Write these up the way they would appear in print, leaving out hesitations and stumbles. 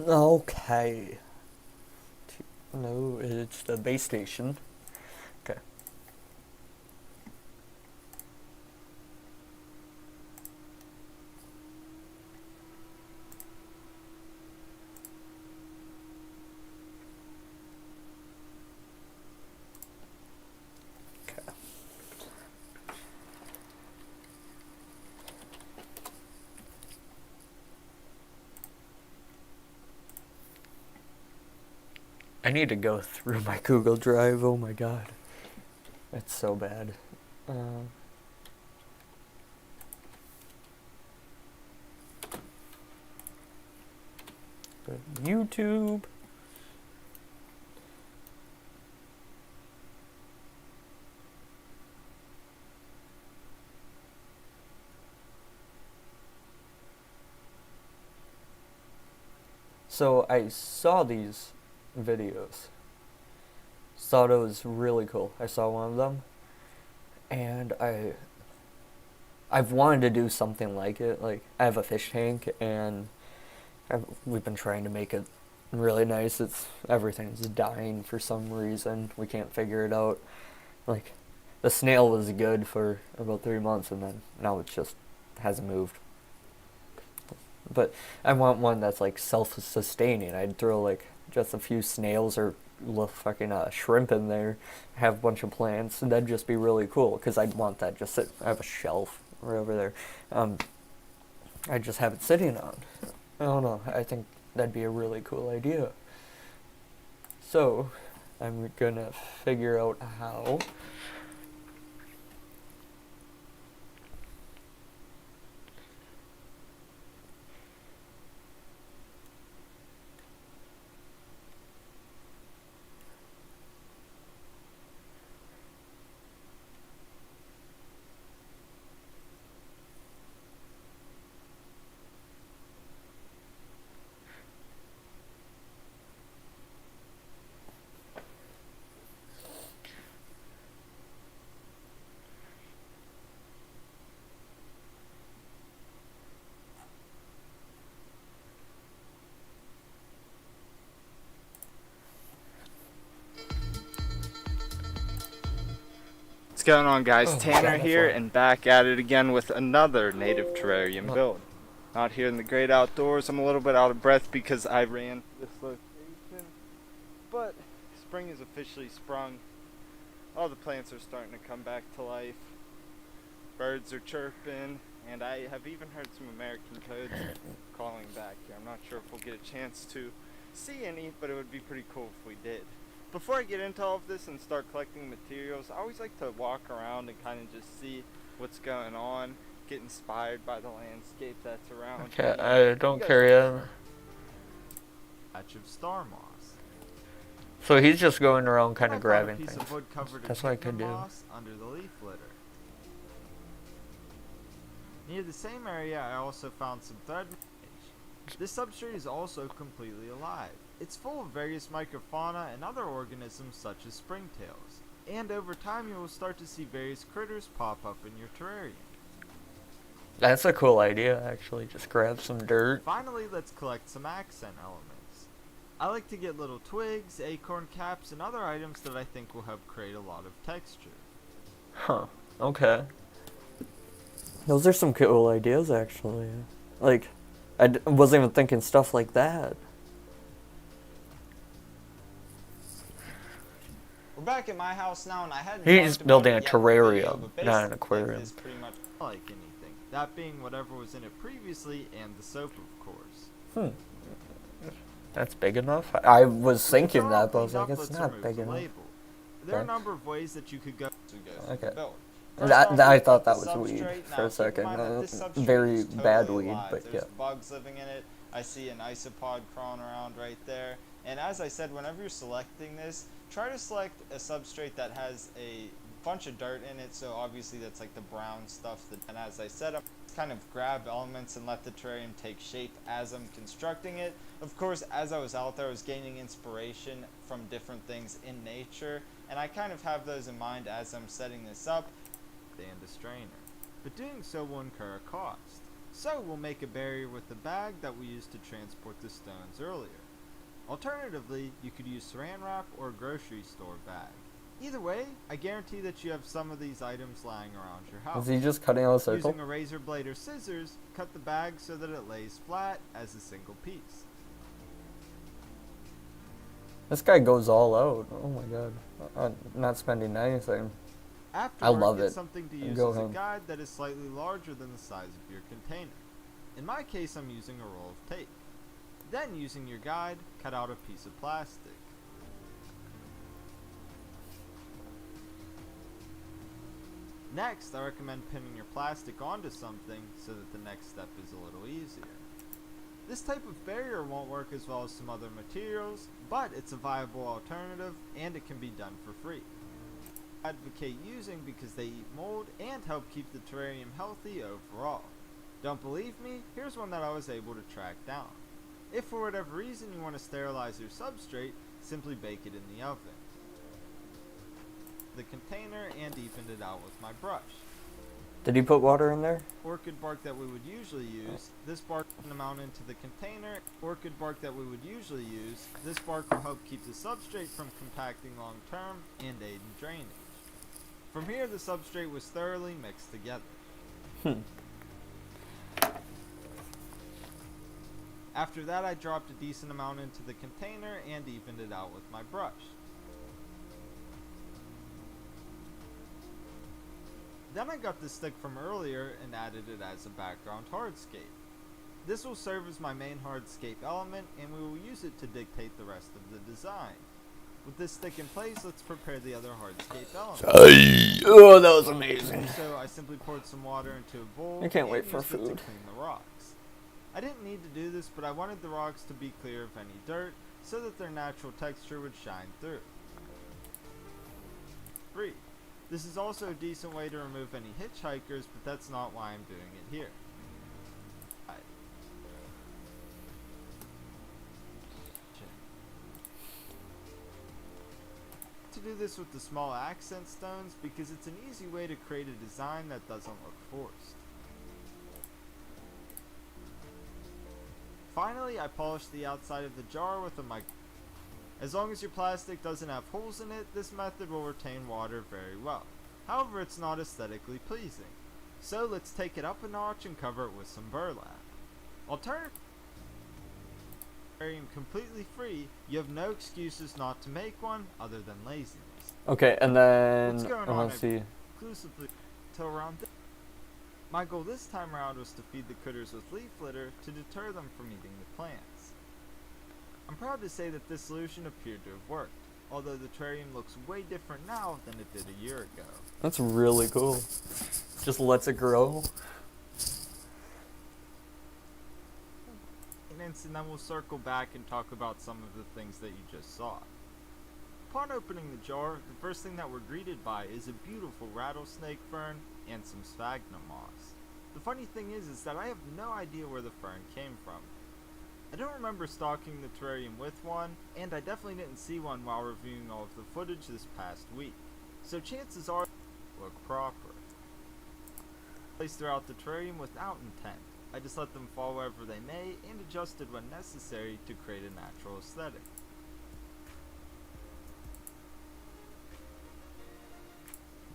Okay. No, it's the base station. Okay. Okay. I need to go through my Google Drive. Oh my god. It's so bad. Uh, YouTube. So I saw these videos. Thought it was really cool. I saw one of them, and I've wanted to do something like it. Like I have a fish tank, and we've been trying to make it really nice. Everything's dying for some reason. We can't figure it out. Like the snail was good for about 3 months, and then now it just hasn't moved. But I want one that's like self-sustaining. I'd throw like just a few snails or fucking shrimp in there, have a bunch of plants, and that'd just be really cool. Because I'd want that just sit. I have a shelf right over there. I just have it sitting on. I don't know. I think that'd be a really cool idea. So I'm gonna figure out how. What's going on, guys? Oh, Tanner God, here, that's and back at it again with another native terrarium build. Out here in the great outdoors. I'm a little bit out of breath because I ran this location, but spring is officially sprung. All the plants are starting to come back to life. Birds are chirping, and I have even heard some American toads calling back here. I'm not sure if we'll get a chance to see any, but it would be pretty cool if we did. Before I get into all of this and start collecting materials, I always like to walk around and kind of just see what's going on, get inspired by the landscape that's around. Okay, I don't carry him. Patch of star moss. So he's just going around kind I of found a grabbing piece things. of wood covered That's in what I could do. moss under the leaf litter. Near the same area, I also found some thread. This substrate is also completely alive. It's full of various microfauna and other organisms such as springtails. And over time you will start to see various critters pop up in your terrarium. That's a cool idea, actually. Just grab some dirt. Finally, let's collect some accent elements. I like to get little twigs, acorn caps, and other items that I think will help create a lot of texture. Huh. Okay. Those are some cool ideas, actually. Like, wasn't even thinking stuff like that. We're back at my house now, and I hadn't He's talked about building it a yet in the video, terrarium, but not an basically aquarium. this pretty much Like anything. That being whatever was in it previously and the soap, of course. That's big enough? I was thinking Before that, but I was opening like, up, it's let's not remove big the enough. label. There are a Okay. number of ways that you could go. to go through Okay. the build. I thought that the was weed substrate. for Now, a keep second. in mind that this substrate Very is totally bad weed, alive. but There's yeah. bugs living in it. I see an isopod crawling around right there. And as I said, whenever you're selecting this, try to select a substrate that has a bunch of dirt in it. So obviously that's like the brown stuff. And as I said, I'm kind of grab elements and let the terrarium take shape as I'm constructing it. Of course, as I was out there, I was gaining inspiration from different things in nature. And I kind of have those in mind as I'm setting this up. And a strainer. But doing so will incur a cost. So we'll make a barrier with the bag that we used to transport the stones earlier. Alternatively, you could use saran wrap or a grocery store bag. Either way, I guarantee that you have some of these items lying around your house. Is he just cutting out a circle? Using a razor blade or scissors, cut the bag so that it lays flat as a single piece. This guy goes all out. Oh my god. Not spending anything. Afterward, love get it. something to use Go as a ahead. guide that is slightly larger than the size of your container. In my case, I'm using a roll of tape. Then, using your guide, cut out a piece of plastic. Next, I recommend pinning your plastic onto something so that the next step is a little easier. This type of barrier won't work as well as some other materials, but it's a viable alternative and it can be done for free. I advocate using because they eat mold and help keep the terrarium healthy overall. Don't believe me? Here's one that I was able to track down. If for whatever reason you want to sterilize your substrate, simply bake it in the oven. The container and evened it out with my brush. Did he put water in there? Orchid bark that we would usually use, this bark will amount into the container. Orchid bark that we would usually use, this bark will help keep the substrate from compacting long term and aid in drainage. From here, the substrate was thoroughly mixed together. After that, I dropped a decent amount into the container and evened it out with my brush. Then I got the stick from earlier and added it as a background hardscape. This will serve as my main hardscape element and we will use it to dictate the rest of the design. With this stick in place, let's prepare the other hardscape element. Oh, that was amazing. So I simply poured some water into a bowl I can't and wait for used it to food. clean the rocks. I didn't need to do this, but I wanted the rocks to be clear of any dirt so that their natural texture would shine through. 3. This is also a decent way to remove any hitchhikers, but that's not why I'm doing it here. To do this with the small accent stones because it's an easy way to create a design that doesn't look forced. Finally, I polished the outside of the jar with a mic. As long as your plastic doesn't have holes in it, this method will retain water very well. However, it's not aesthetically pleasing. So let's take it up a notch and cover it with some burlap. Alternatively, completely free, you have no excuses not to make one other than laziness. Okay, and then What's going I on want to see. Exclusively till around my goal this time around was to feed the critters with leaf litter to deter them from eating the plants. I'm proud to say that this solution appeared to have worked, although the terrarium looks way different now than it did a year ago. That's really cool. Just lets it grow. And then we'll circle back and talk about some of the things that you just saw. Upon opening the jar, the first thing that we're greeted by is a beautiful rattlesnake fern and some sphagnum moss. The funny thing is that I have no idea where the fern came from. I don't remember stocking the terrarium with one, and I definitely didn't see one while reviewing all of the footage this past week. So chances are they look proper. Placed throughout the terrarium without intent. I just let them fall wherever they may and adjusted when necessary to create a natural aesthetic.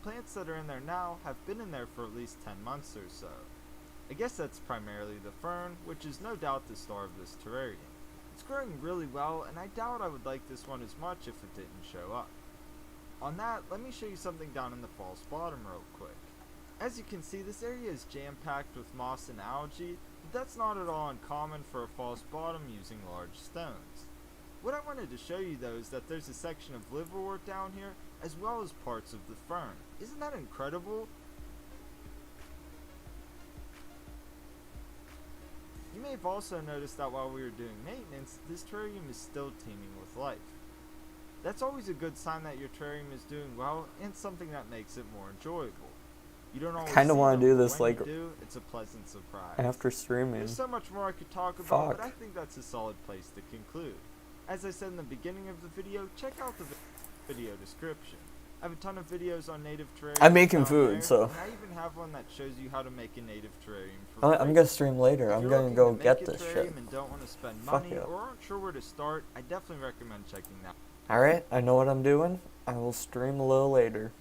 The plants that are in there now have been in there for at least 10 months or so. I guess that's primarily the fern, which is no doubt the star of this terrarium. It's growing really well, and I doubt I would like this one as much if it didn't show up. On that, let me show you something down in the false bottom real quick. As you can see, this area is jam-packed with moss and algae, but that's not at all uncommon for a false bottom using large stones. What I wanted to show you though is that there's a section of liverwort down here, as well as parts of the fern. Isn't that incredible? You may have also noticed that while we were doing maintenance, this terrarium is still teeming with life. That's always a good sign that your terrarium is doing well, and something that makes it more enjoyable. You don't always Kinda see wanna them, do but this, when like, you do, it's a pleasant surprise. After streaming. There's so much more I could talk about, Fuck. but I think that's a solid place to conclude. As I said in the beginning of the video, check out the video description. I have a ton of videos on native terrariums. I'm making down food, there, so and I even have one that shows you how to make a native terrarium for I'm free. gonna stream later. If I'm you're gonna looking go to make get a this terrarium shit. and don't want to spend Fuck money yeah. or aren't sure where to start, I definitely recommend checking that. Alright, I know what I'm doing. I will stream a little later.